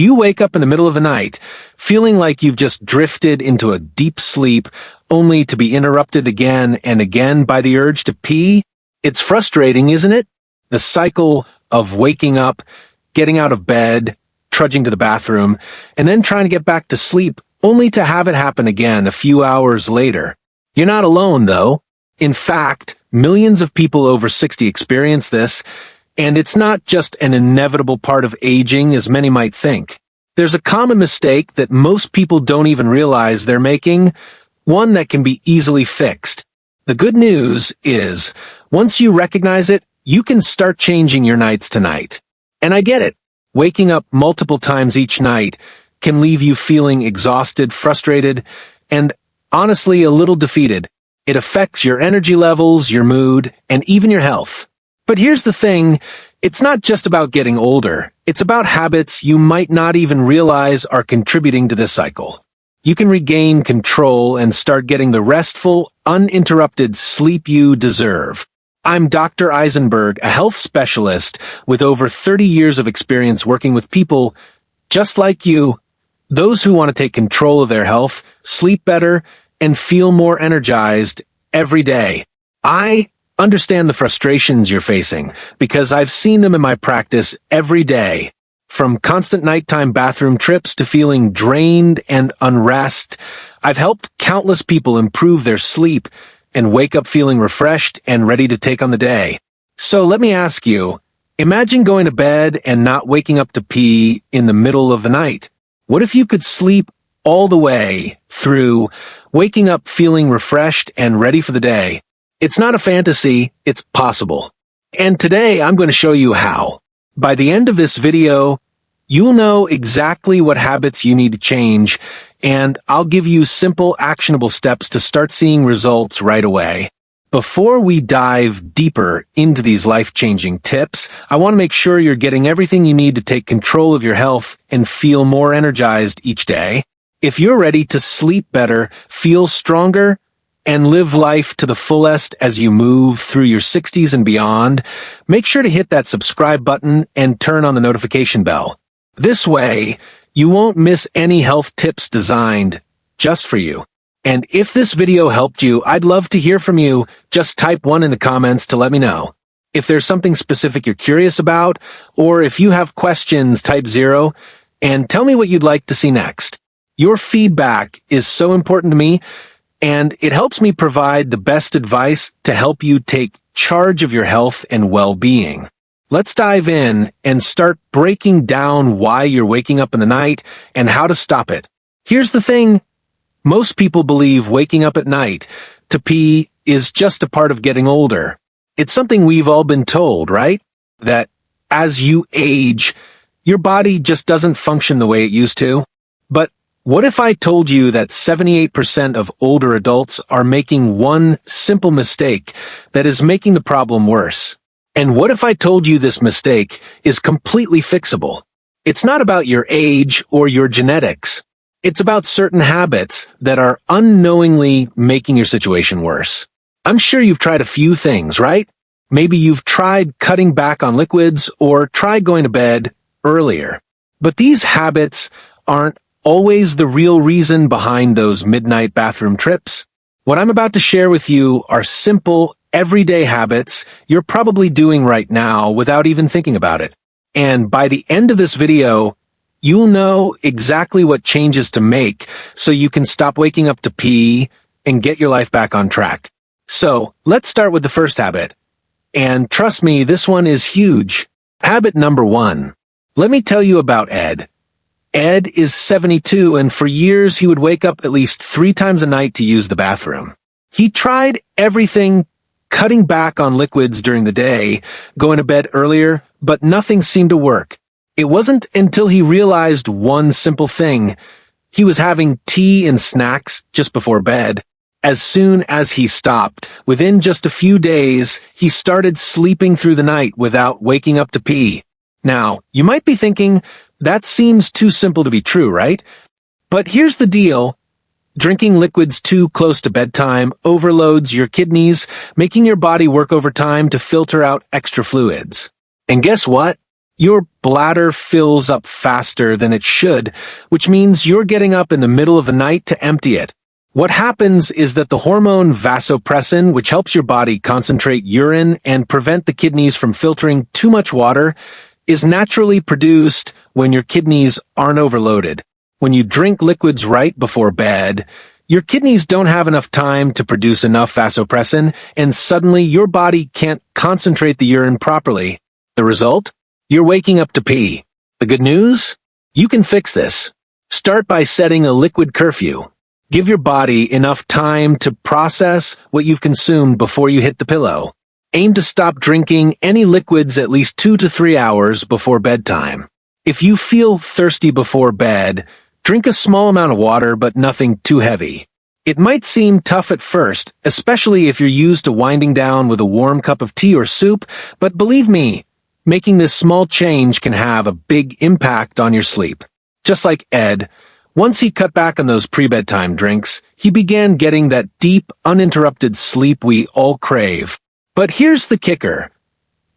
Do you wake up in the middle of the night, feeling like you've just drifted into a deep sleep, only to be interrupted again and again by the urge to pee? It's frustrating, isn't it? The cycle of waking up, getting out of bed, trudging to the bathroom, and then trying to get back to sleep, only to have it happen again a few hours later. You're not alone, though. In fact, millions of people over 60 experience this, and it's not just an inevitable part of aging as many might think. There's a common mistake that most people don't even realize they're making, one that can be easily fixed. The good news is, once you recognize it, you can start changing your nights tonight. And I get it. Waking up multiple times each night can leave you feeling exhausted, frustrated, and honestly a little defeated. It affects your energy levels, your mood, and even your health. But here's the thing, it's not just about getting older. It's about habits you might not even realize are contributing to this cycle. You can regain control and start getting the restful, uninterrupted sleep you deserve. I'm Dr. Eisenberg, a health specialist with over 30 years of experience working with people just like you, those who want to take control of their health, sleep better, and feel more energized every day. I understand the frustrations you're facing because I've seen them in my practice every day. From constant nighttime bathroom trips to feeling drained and unrest, I've helped countless people improve their sleep and wake up feeling refreshed and ready to take on the day. So let me ask you, imagine going to bed and not waking up to pee in the middle of the night. What if you could sleep all the way through, waking up feeling refreshed and ready for the day? It's not a fantasy, it's possible. And today I'm going to show you how. By the end of this video, you'll know exactly what habits you need to change, and I'll give you simple, actionable steps to start seeing results right away. Before we dive deeper into these life-changing tips, I want to make sure you're getting everything you need to take control of your health and feel more energized each day. If you're ready to sleep better, feel stronger, and live life to the fullest as you move through your 60s and beyond, make sure to hit that subscribe button and turn on the notification bell. This way, you won't miss any health tips designed just for you. And if this video helped you, I'd love to hear from you. Just type 1 in the comments to let me know. If there's something specific you're curious about, or if you have questions, type 0, and tell me what you'd like to see next. Your feedback is so important to me, and it helps me provide the best advice to help you take charge of your health and well-being. Let's dive in and start breaking down why you're waking up in the night and how to stop it. Here's the thing. Most people believe waking up at night to pee is just a part of getting older. It's something we've all been told, right? That as you age, your body just doesn't function the way it used to. But what if I told you that 78% of older adults are making one simple mistake that is making the problem worse? And what if I told you this mistake is completely fixable? It's not about your age or your genetics. It's about certain habits that are unknowingly making your situation worse. I'm sure you've tried a few things, right? Maybe you've tried cutting back on liquids or tried going to bed earlier. But these habits aren't always the real reason behind those midnight bathroom trips. What I'm about to share with you are simple, everyday habits you're probably doing right now without even thinking about it. And by the end of this video, you'll know exactly what changes to make so you can stop waking up to pee and get your life back on track. So, let's start with the first habit. And trust me, this one is huge. Habit number 1. Let me tell you about Ed. Ed is 72, and for years he would wake up at least 3 times a night to use the bathroom. He tried everything, cutting back on liquids during the day, going to bed earlier, but nothing seemed to work. It wasn't until he realized one simple thing. He was having tea and snacks just before bed. As soon as he stopped, within just a few days, he started sleeping through the night without waking up to pee. Now, you might be thinking, that seems too simple to be true, right? But here's the deal. Drinking liquids too close to bedtime overloads your kidneys, making your body work overtime to filter out extra fluids. And guess what? Your bladder fills up faster than it should, which means you're getting up in the middle of the night to empty it. What happens is that the hormone vasopressin, which helps your body concentrate urine and prevent the kidneys from filtering too much water, is naturally produced when your kidneys aren't overloaded. When you drink liquids right before bed, your kidneys don't have enough time to produce enough vasopressin, and suddenly your body can't concentrate the urine properly. The result? You're waking up to pee. The good news? You can fix this. Start by setting a liquid curfew. Give your body enough time to process what you've consumed before you hit the pillow. Aim to stop drinking any liquids at least 2 to 3 hours before bedtime. If you feel thirsty before bed, drink a small amount of water but nothing too heavy. It might seem tough at first, especially if you're used to winding down with a warm cup of tea or soup, but believe me, making this small change can have a big impact on your sleep. Just like Ed, once he cut back on those pre-bedtime drinks, he began getting that deep, uninterrupted sleep we all crave. But here's the kicker.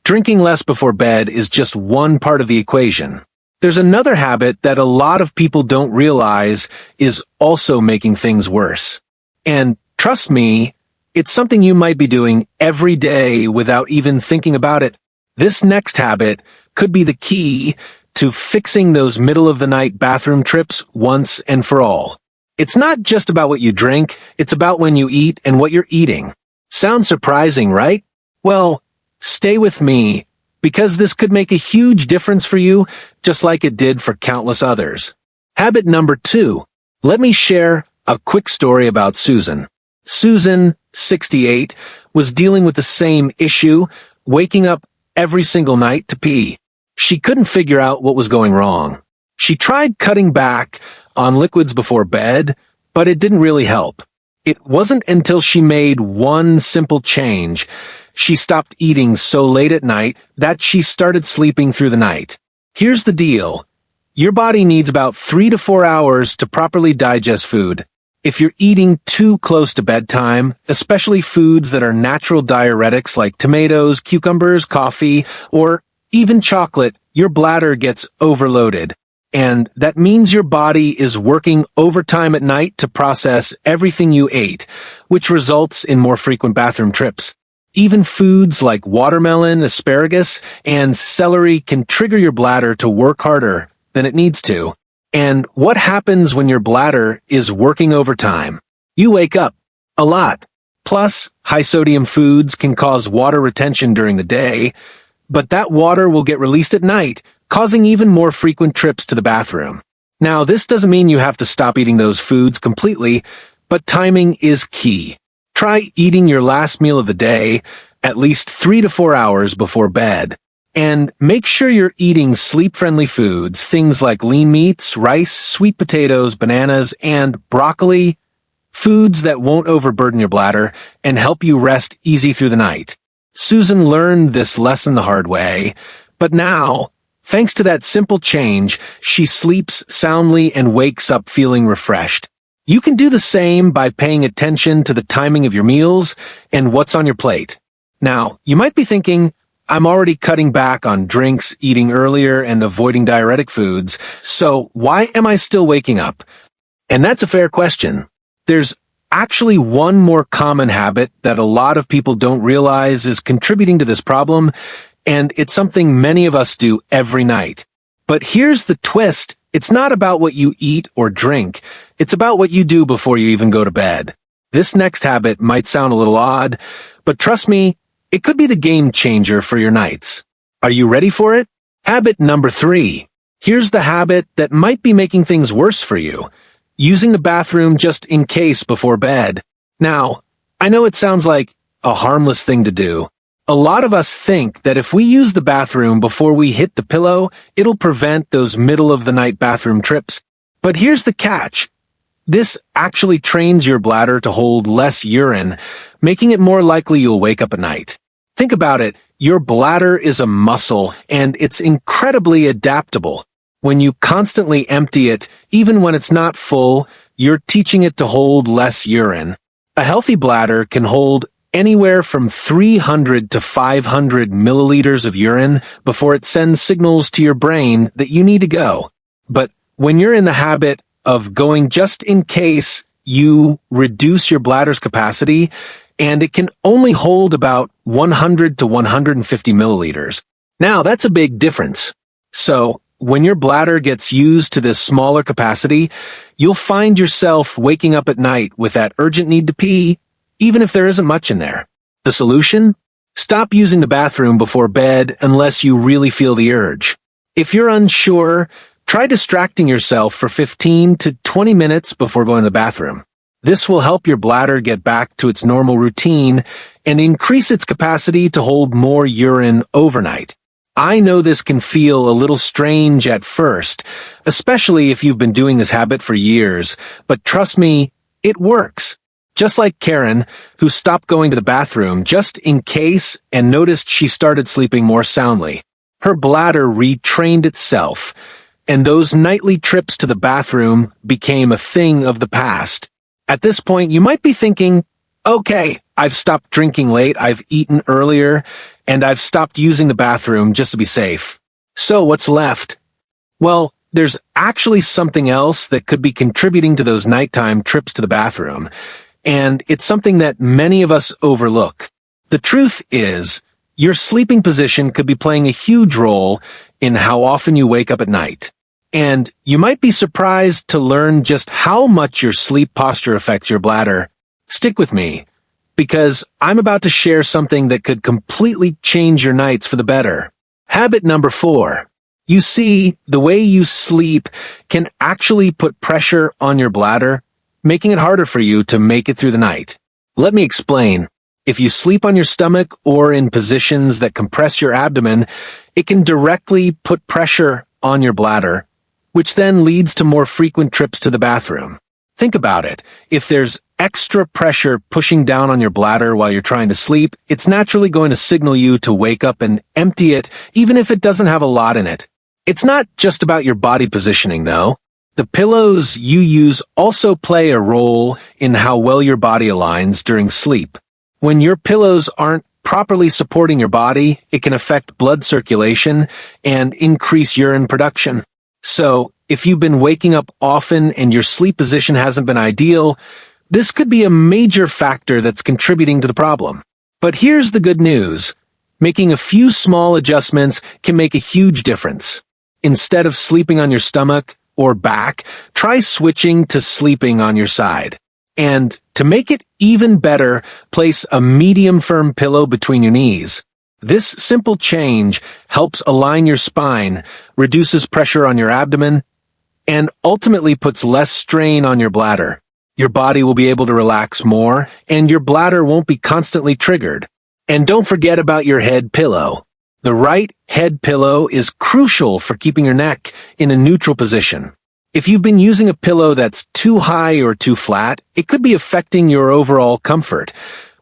Drinking less before bed is just one part of the equation. There's another habit that a lot of people don't realize is also making things worse. And trust me, it's something you might be doing every day without even thinking about it. This next habit could be the key to fixing those middle-of-the-night bathroom trips once and for all. It's not just about what you drink, it's about when you eat and what you're eating. Sounds surprising, right? Well, stay with me, because this could make a huge difference for you, just like it did for countless others. Habit number 2. Let me share a quick story about Susan. Susan, 68, was dealing with the same issue, waking up every single night to pee. She couldn't figure out what was going wrong. She tried cutting back on liquids before bed, but it didn't really help. It wasn't until she made one simple change, she stopped eating so late at night, that she started sleeping through the night. Here's the deal. Your body needs about 3 to 4 hours to properly digest food. If you're eating too close to bedtime, especially foods that are natural diuretics like tomatoes, cucumbers, coffee, or even chocolate, your bladder gets overloaded. And that means your body is working overtime at night to process everything you ate, which results in more frequent bathroom trips. Even foods like watermelon, asparagus, and celery can trigger your bladder to work harder than it needs to. And what happens when your bladder is working overtime? You wake up a lot. Plus, high-sodium foods can cause water retention during the day, but that water will get released at night, causing even more frequent trips to the bathroom. Now, this doesn't mean you have to stop eating those foods completely, but timing is key. Try eating your last meal of the day at least 3 to 4 hours before bed. And make sure you're eating sleep-friendly foods, things like lean meats, rice, sweet potatoes, bananas, and broccoli, foods that won't overburden your bladder and help you rest easy through the night. Susan learned this lesson the hard way, but now, thanks to that simple change, she sleeps soundly and wakes up feeling refreshed. You can do the same by paying attention to the timing of your meals and what's on your plate. Now, you might be thinking, I'm already cutting back on drinks, eating earlier, and avoiding diuretic foods, so why am I still waking up? And that's a fair question. There's actually one more common habit that a lot of people don't realize is contributing to this problem, and it's something many of us do every night. But here's the twist. It's not about what you eat or drink. It's about what you do before you even go to bed. This next habit might sound a little odd, but trust me, it could be the game changer for your nights. Are you ready for it? Habit number 3. Here's the habit that might be making things worse for you. Using the bathroom just in case before bed. Now, I know it sounds like a harmless thing to do. A lot of us think that if we use the bathroom before we hit the pillow, it'll prevent those middle-of-the-night bathroom trips. But here's the catch. This actually trains your bladder to hold less urine, making it more likely you'll wake up at night. Think about it. Your bladder is a muscle, and it's incredibly adaptable. When you constantly empty it, even when it's not full, you're teaching it to hold less urine. A healthy bladder can hold anywhere from 300 to 500 milliliters of urine before it sends signals to your brain that you need to go. But when you're in the habit of going just in case, you reduce your bladder's capacity, and it can only hold about 100 to 150 milliliters. Now, that's a big difference. So, when your bladder gets used to this smaller capacity, you'll find yourself waking up at night with that urgent need to pee, even if there isn't much in there. The solution? Stop using the bathroom before bed unless you really feel the urge. If you're unsure, try distracting yourself for 15 to 20 minutes before going to the bathroom. This will help your bladder get back to its normal routine and increase its capacity to hold more urine overnight. I know this can feel a little strange at first, especially if you've been doing this habit for years, but trust me, it works. Just like Karen, who stopped going to the bathroom just in case and noticed she started sleeping more soundly. Her bladder retrained itself, and those nightly trips to the bathroom became a thing of the past. At this point, you might be thinking, okay, I've stopped drinking late, I've eaten earlier, and I've stopped using the bathroom just to be safe. So what's left? Well, there's actually something else that could be contributing to those nighttime trips to the bathroom, and it's something that many of us overlook. The truth is, your sleeping position could be playing a huge role in how often you wake up at night. And you might be surprised to learn just how much your sleep posture affects your bladder. Stick with me, because I'm about to share something that could completely change your nights for the better. Habit number 4. You see, the way you sleep can actually put pressure on your bladder, making it harder for you to make it through the night. Let me explain. If you sleep on your stomach or in positions that compress your abdomen, it can directly put pressure on your bladder, which then leads to more frequent trips to the bathroom. Think about it. If there's extra pressure pushing down on your bladder while you're trying to sleep, it's naturally going to signal you to wake up and empty it, even if it doesn't have a lot in it. It's not just about your body positioning, though. The pillows you use also play a role in how well your body aligns during sleep. When your pillows aren't properly supporting your body, it can affect blood circulation and increase urine production. So, if you've been waking up often and your sleep position hasn't been ideal, this could be a major factor that's contributing to the problem. But here's the good news. Making a few small adjustments can make a huge difference. Instead of sleeping on your stomach or back, try switching to sleeping on your side. And to make it even better, place a medium-firm pillow between your knees. This simple change helps align your spine, reduces pressure on your abdomen, and ultimately puts less strain on your bladder. Your body will be able to relax more, and your bladder won't be constantly triggered. And don't forget about your head pillow. The right head pillow is crucial for keeping your neck in a neutral position. If you've been using a pillow that's too high or too flat, it could be affecting your overall comfort,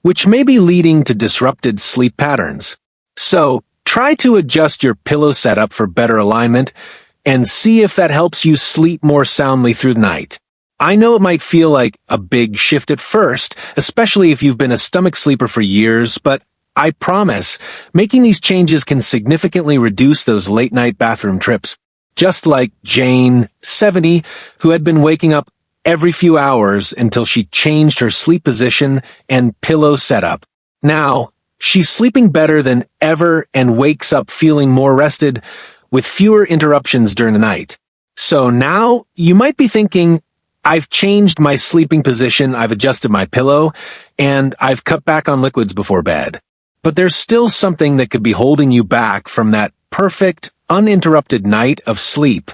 which may be leading to disrupted sleep patterns. So, try to adjust your pillow setup for better alignment and see if that helps you sleep more soundly through the night. I know it might feel like a big shift at first, especially if you've been a stomach sleeper for years, but I promise, making these changes can significantly reduce those late-night bathroom trips. Just like Jane, 70, who had been waking up every few hours until she changed her sleep position and pillow setup. Now, she's sleeping better than ever and wakes up feeling more rested with fewer interruptions during the night. So now, you might be thinking, I've changed my sleeping position, I've adjusted my pillow, and I've cut back on liquids before bed. But there's still something that could be holding you back from that perfect, uninterrupted night of sleep.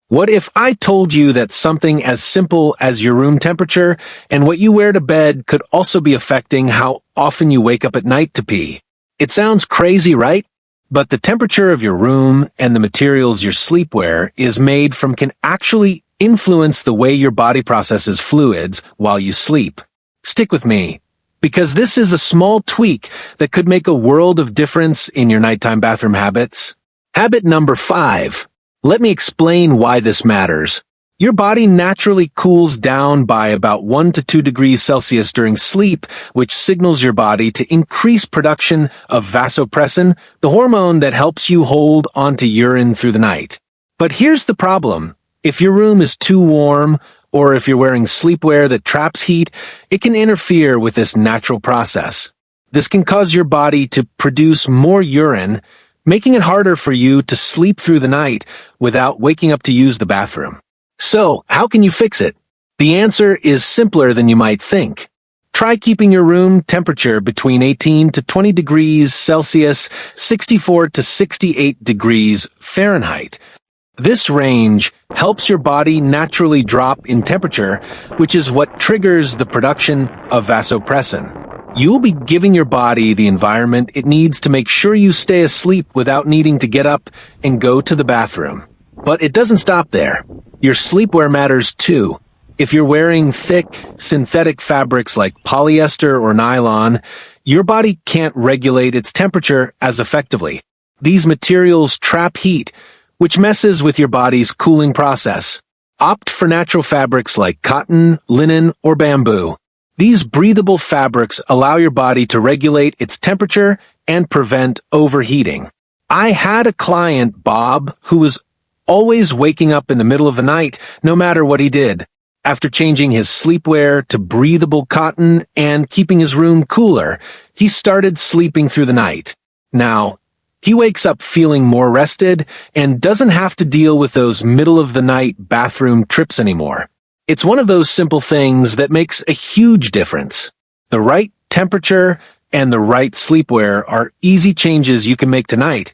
What if I told you that something as simple as your room temperature and what you wear to bed could also be affecting how often you wake up at night to pee? It sounds crazy, right? But the temperature of your room and the materials your sleepwear is made from can actually influence the way your body processes fluids while you sleep. Stick with me, because this is a small tweak that could make a world of difference in your nighttime bathroom habits. Habit number 5. Let me explain why this matters. Your body naturally cools down by about 1 to 2 degrees Celsius during sleep, which signals your body to increase production of vasopressin, the hormone that helps you hold onto urine through the night. But here's the problem. If your room is too warm, or if you're wearing sleepwear that traps heat, it can interfere with this natural process. This can cause your body to produce more urine, making it harder for you to sleep through the night without waking up to use the bathroom. So, how can you fix it? The answer is simpler than you might think. Try keeping your room temperature between 18 to 20 degrees Celsius, 64 to 68 degrees Fahrenheit. This range helps your body naturally drop in temperature, which is what triggers the production of vasopressin. You'll be giving your body the environment it needs to make sure you stay asleep without needing to get up and go to the bathroom. But it doesn't stop there. Your sleepwear matters too. If you're wearing thick, synthetic fabrics like polyester or nylon, your body can't regulate its temperature as effectively. These materials trap heat, which messes with your body's cooling process. Opt for natural fabrics like cotton, linen, or bamboo. These breathable fabrics allow your body to regulate its temperature and prevent overheating. I had a client, Bob, who was always waking up in the middle of the night, no matter what he did. After changing his sleepwear to breathable cotton and keeping his room cooler, he started sleeping through the night. Now, he wakes up feeling more rested and doesn't have to deal with those middle-of-the-night bathroom trips anymore. It's one of those simple things that makes a huge difference. The right temperature and the right sleepwear are easy changes you can make tonight,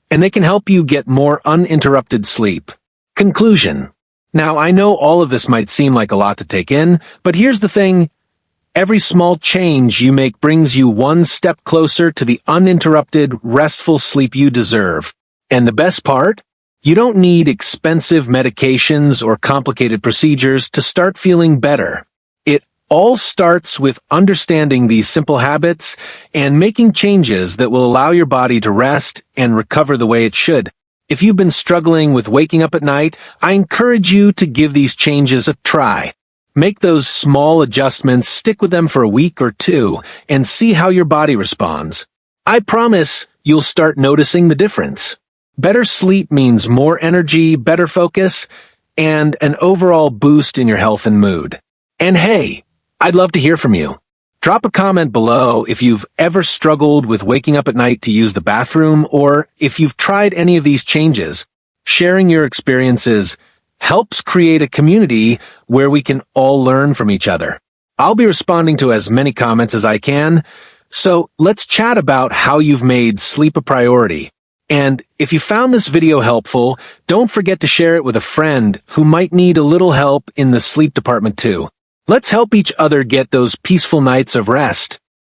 and they can help you get more uninterrupted sleep. Conclusion. Now, I know all of this might seem like a lot to take in, but here's the thing. Every small change you make brings you one step closer to the uninterrupted, restful sleep you deserve. And the best part? You don't need expensive medications or complicated procedures to start feeling better. It all starts with understanding these simple habits and making changes that will allow your body to rest and recover the way it should. If you've been struggling with waking up at night, I encourage you to give these changes a try. Make those small adjustments, stick with them for a week or two, and see how your body responds. I promise you'll start noticing the difference. Better sleep means more energy, better focus, and an overall boost in your health and mood. And hey, I'd love to hear from you. Drop a comment below if you've ever struggled with waking up at night to use the bathroom, or if you've tried any of these changes. Sharing your experiences helps create a community where we can all learn from each other. I'll be responding to as many comments as I can, so let's chat about how you've made sleep a priority. And if you found this video helpful, don't forget to share it with a friend who might need a little help in the sleep department too. Let's help each other get those peaceful nights of rest.